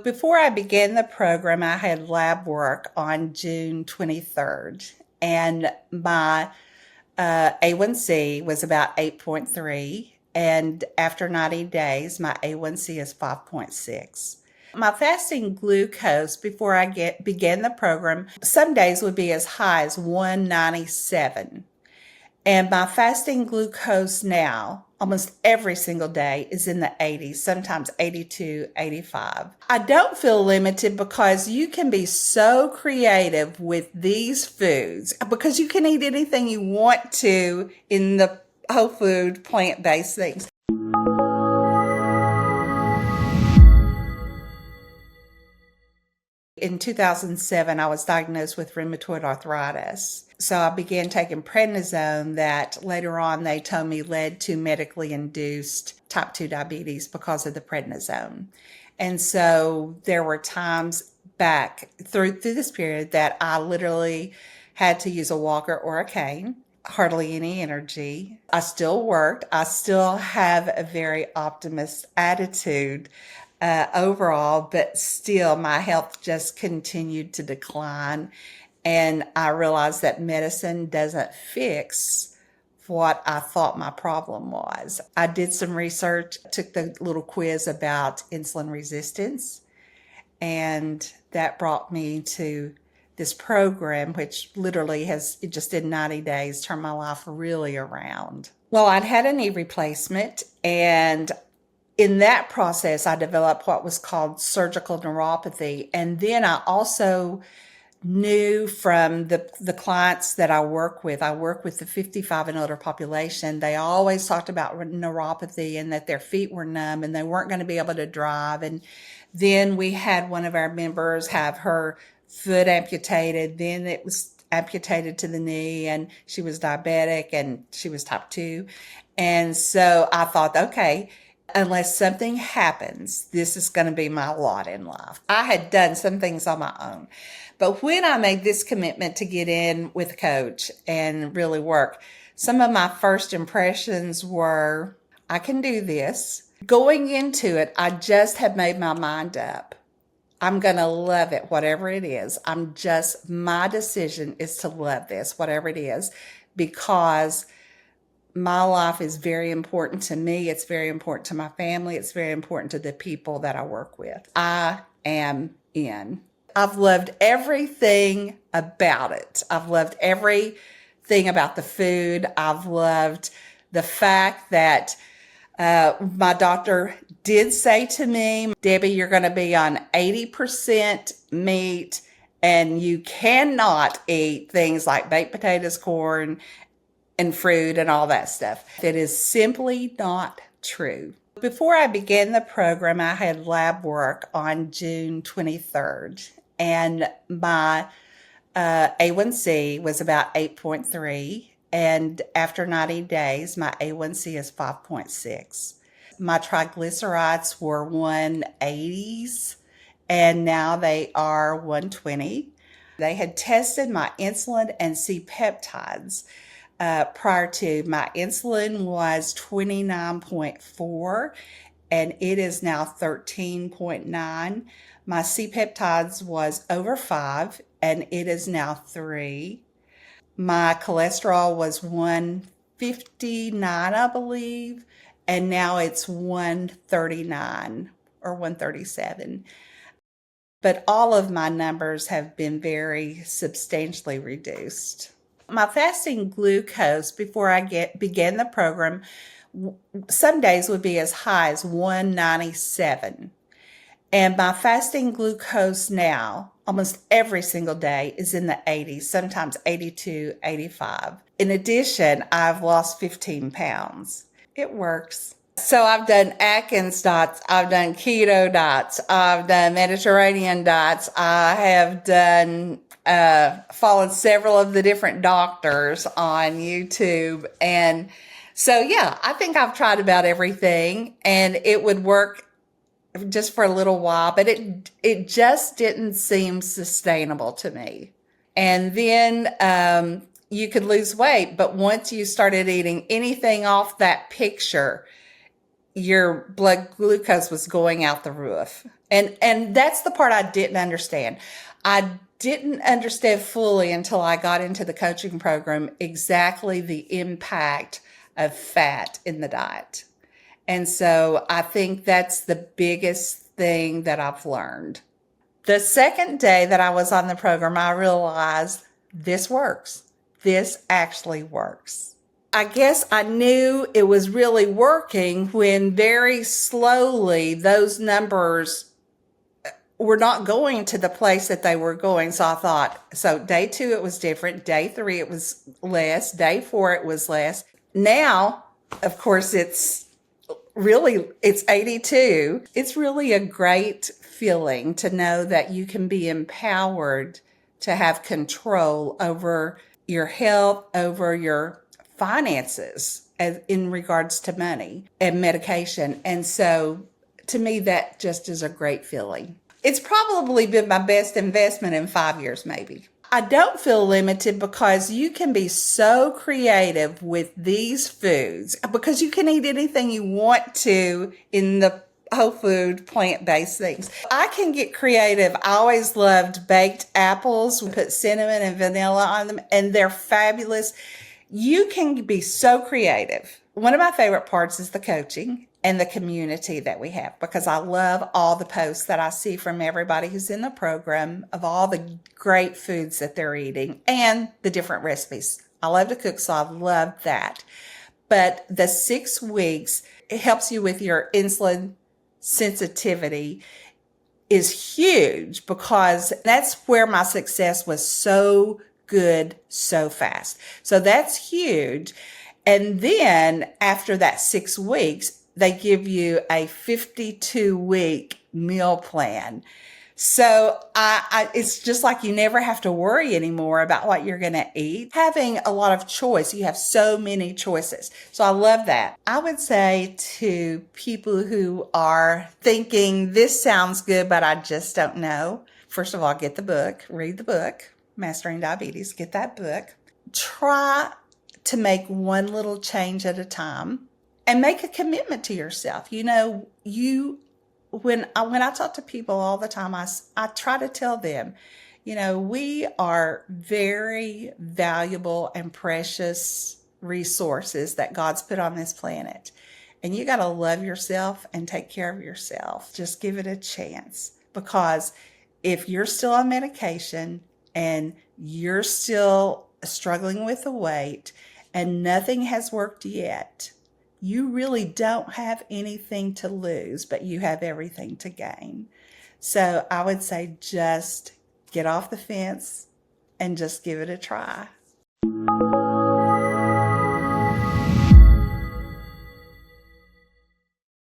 Before I began the program, I had lab work on June 23rd, and my A1c was about 8.3, and after 90 days, my A1c is 5.6. My fasting glucose before I began the program, some days would be as high as 197. And my fasting glucose now, almost every single day, is in the 80s, sometimes 82, 85. I don't feel limited because you can be so creative with these foods because you can eat anything you want to in the whole food, plant-based things. In 2007, I was diagnosed with rheumatoid arthritis. So I began taking prednisone that later on they told me led to medically induced type 2 diabetes because of the prednisone. And so there were times back through this period that I literally had to use a walker or a cane, hardly any energy. I still worked. I still have a very optimist attitude overall, but still my health just continued to decline. And I realized that medicine doesn't fix what I thought my problem was. I did some research, took the little quiz about insulin resistance, and that brought me to this program, which literally it just in 90 days turned my life really around. Well, I'd had a knee replacement, and in that process, I developed what was called surgical neuropathy. And then I also knew from the clients that I work with the 55 and older population, they always talked about neuropathy and that their feet were numb and they weren't going to be able to drive. And then we had one of our members have her foot amputated. Then it was amputated to the knee, and she was diabetic and she was type 2. And so I thought, okay, unless something happens, this is going to be my lot in life. I had done some things on my own. But when I made this commitment to get in with a coach and really work, some of my first impressions were, I can do this. Going into it, I just had made my mind up. I'm going to love it, whatever it is. My decision is to love this, whatever it is, because my life is very important to me. It's very important to my family. It's very important to the people that I work with. I am in. I've loved everything about it. I've loved everything about the food. I've loved the fact that my doctor did say to me, Debbie, you're going to be on 80% meat, and you cannot eat things like baked potatoes, corn, and fruit and all that stuff. That is simply not true. Before I began the program, I had lab work on June 23rd, and my A1c was about 8.3, and after 90 days, my A1c is 5.6. My triglycerides were 180s, and now they are 120. They had tested my insulin and C-peptides. Prior to, my insulin was 29.4 and it is now 13.9. My C-peptides was over 5 and it is now 3. My cholesterol was 159, I believe, and now it's 139 or 137. But all of my numbers have been very substantially reduced. My fasting glucose before I began the program, some days would be as high as 197. And my fasting glucose now, almost every single day, is in the 80s, sometimes 82, 85. In addition, I've lost 15 pounds. It works. So I've done Atkins diets, I've done keto diets, I've done Mediterranean diets, I have done followed several of the different doctors on YouTube. And so, yeah, I think I've tried about everything, and it would work just for a little while, but it just didn't seem sustainable to me. And then you could lose weight, but once you started eating anything off that picture, your blood glucose was going out the roof. And that's the part I didn't understand. I didn't understand fully until I got into the coaching program exactly the impact of fat in the diet. And so I think that's the biggest thing that I've learned. The second day that I was on the program, I realized this works. This actually works. I guess I knew it was really working when very slowly those numbers were not going to the place that they were going. So I thought, so day 2, it was different. Day 3, it was less. Day 4, it was less. Now, of course, it's 82. It's really a great feeling to know that you can be empowered to have control over your health, over your finances in regards to money and medication. And so to me, that just is a great feeling. It's probably been my best investment in 5 years, maybe. I don't feel limited because you can be so creative with these foods because you can eat anything you want to in the whole food, plant-based things. I can get creative. I always loved baked apples. We put cinnamon and vanilla on them, and they're fabulous. You can be so creative. One of my favorite parts is the coaching and the community that we have, because I love all the posts that I see from everybody who's in the program of all the great foods that they're eating and the different recipes. I love to cook, so I love that. But the 6 weeks, it helps you with your insulin sensitivity is huge, because that's where my success was so good so fast. So that's huge. And then after that 6 weeks, they give you a 52-week meal plan. So it's just like you never have to worry anymore about what you're going to eat. Having a lot of choice, you have so many choices. So I love that. I would say to people who are thinking, this sounds good, but I just don't know. First of all, get the book, read the book, Mastering Diabetes, get that book. Try to make one little change at a time. And make a commitment to yourself. You know, when I talk to people all the time, I try to tell them, you know, we are very valuable and precious resources that God's put on this planet. And you got to love yourself and take care of yourself. Just give it a chance. Because if you're still on medication and you're still struggling with the weight and nothing has worked yet, you really don't have anything to lose, but you have everything to gain. So I would say just get off the fence and just give it a try.